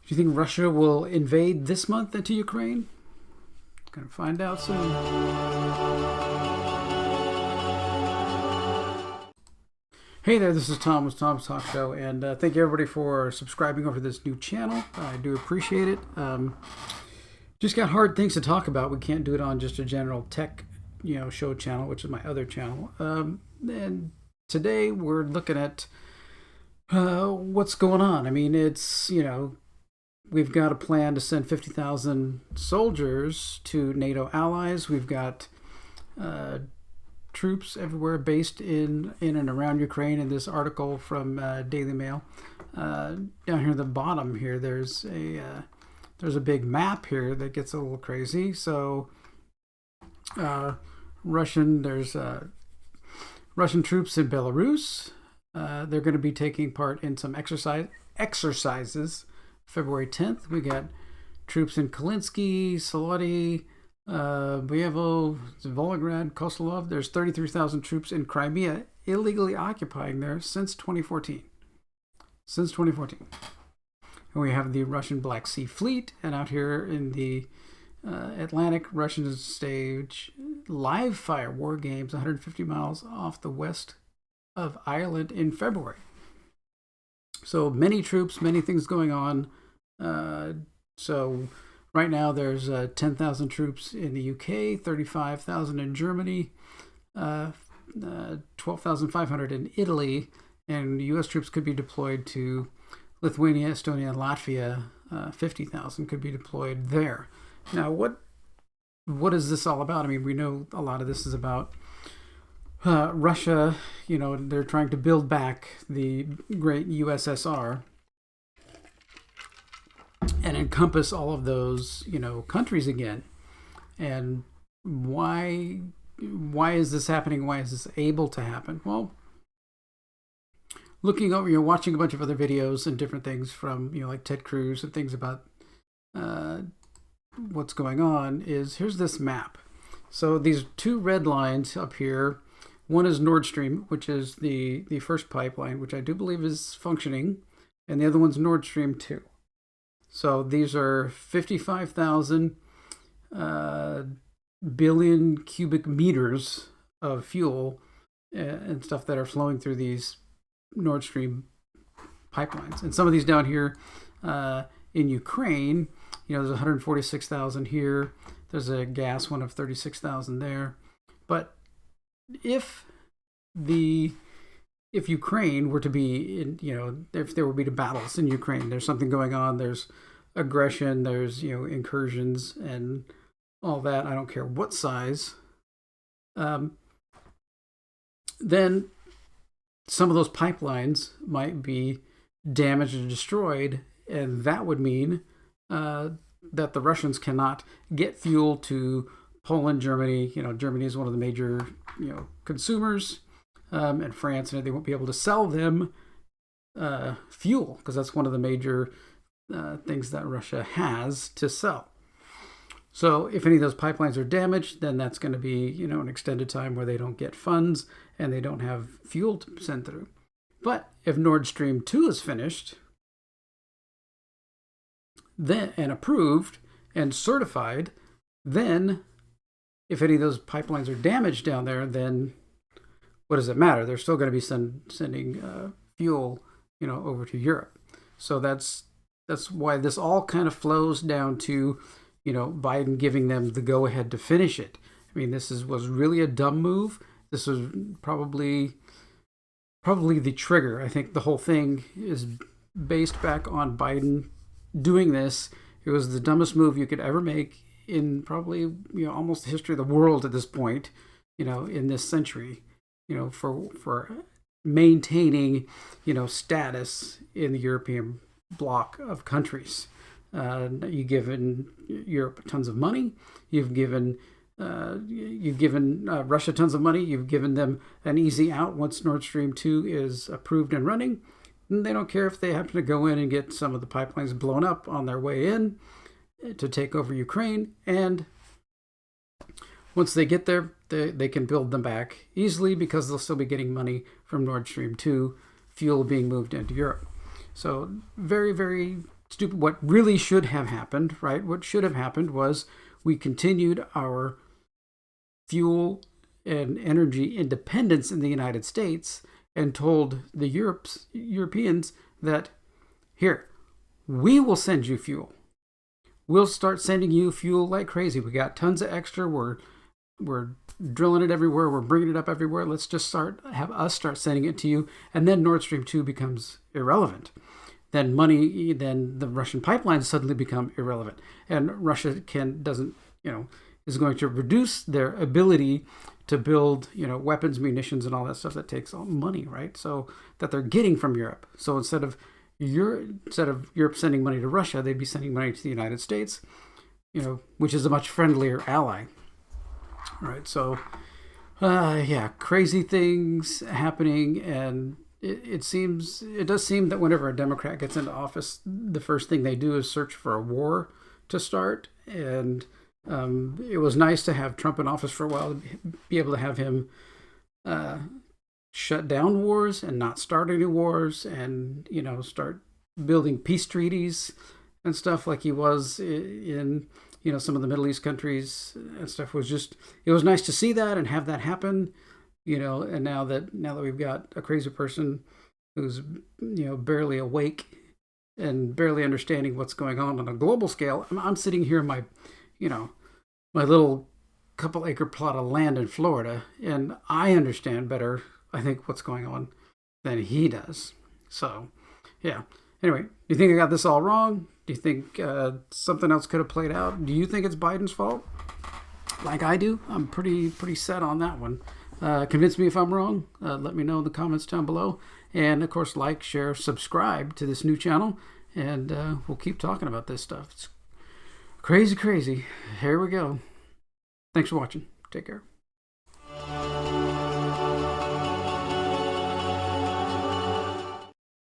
Do you think Russia will invade this month into Ukraine? Gonna find out soon. Hey there, this is Tom with Tom's Talk Show, and thank you everybody for subscribing over this new channel. I do appreciate it. Just got hard things to talk about. We can't do it on just a general tech, show channel, which is my other channel. And today we're looking at what's going on. I mean, it's we've got a plan to send 50,000 soldiers to NATO allies. We've got troops everywhere based in and around Ukraine. In this article from Daily Mail, down here at the bottom here, there's a big map here that gets a little crazy. So Russian troops in Belarus. They're going to be taking part in some exercises. February 10th, we got troops in Kalinsky, Solody, Buyevo, Volgograd, Koslov. There's 33,000 troops in Crimea illegally occupying there since 2014. And we have the Russian Black Sea Fleet, and out here in the Atlantic, Russians stage live fire war games 150 miles off the west of Ireland in February. So many troops, many things going on. So right now there's 10,000 troops in the UK, 35,000 in Germany, 12,500 in Italy, and U.S. troops could be deployed to Lithuania, Estonia, and Latvia. 50,000 could be deployed there. Now, what is this all about? I mean, we know a lot of this is about Russia. They're trying to build back the great USSR and encompass all of those, countries again. And why is this happening? Why is this able to happen? Well, looking over, watching a bunch of other videos and different things from, like Ted Cruz and things about what's going on, here's this map. So these two red lines up here, one is Nord Stream, which is the first pipeline, which I do believe is functioning, and the other one's Nord Stream 2. So these are 55,000 billion cubic meters of fuel and stuff that are flowing through these Nord Stream pipelines. And some of these down here in Ukraine, there's 146,000 here. There's a gas one of 36,000 there. But if Ukraine were to be in, if there would be battles in Ukraine, there's something going on, there's aggression, there's, incursions and all that, I don't care what size, then some of those pipelines might be damaged and destroyed, and that would mean that the Russians cannot get fuel to Poland, Germany. Germany is one of the major, consumers, and France, and they won't be able to sell them fuel, because that's one of the major things that Russia has to sell. So if any of those pipelines are damaged, then that's going to be, an extended time where they don't get funds and they don't have fuel to send through. But if Nord Stream 2 is finished, then and approved and certified, then if any of those pipelines are damaged down there, then what does it matter? They're still going to be sending fuel, over to Europe. So that's why this all kind of flows down to, Biden giving them the go-ahead to finish it. I mean, was really a dumb move. This was probably the trigger. I think the whole thing is based back on Biden doing this. It was the dumbest move you could ever make in probably, almost the history of the world at this point, in this century, for maintaining, status in the European bloc of countries. You've given Europe tons of money. You've given Russia tons of money. You've given them an easy out once Nord Stream 2 is approved and running. And they don't care if they happen to go in and get some of the pipelines blown up on their way in to take over Ukraine. And once they get there, they can build them back easily, because they'll still be getting money from Nord Stream 2, fuel being moved into Europe. So very, very stupid. What really should have happened, right? What should have happened was we continued our fuel and energy independence in the United States and told the Europeans that, here, we will send you fuel. We'll start sending you fuel like crazy. We got tons of extra. We're drilling it everywhere. We're bringing it up everywhere. Let's just have us start sending it to you. And then Nord Stream 2 becomes irrelevant. Then the Russian pipelines suddenly become irrelevant. And Russia is going to reduce their ability to build, weapons, munitions, and all that stuff that takes all money, right? So that they're getting from Europe. So instead of Europe sending money to Russia, they'd be sending money to the United States, which is a much friendlier ally. All right, so crazy things happening, and it does seem that whenever a Democrat gets into office, the first thing they do is search for a war to start. And it was nice to have Trump in office for a while, to be able to have him shut down wars and not start any wars, and start building peace treaties and stuff like he was in some of the Middle East countries and stuff. It was nice to see that and have that happen, and now that we've got a crazy person who's barely awake and barely understanding what's going on a global scale. I'm sitting here in my my little couple acre plot of land in Florida, and I understand better, I think, what's going on than he does. So, yeah. Anyway, do you think I got this all wrong? Do you think something else could have played out? Do you think it's Biden's fault? Like I do? I'm pretty set on that one. Convince me if I'm wrong. Let me know in the comments down below. And, of course, like, share, subscribe to this new channel. And we'll keep talking about this stuff. It's crazy. Here we go. Thanks for watching. Take care.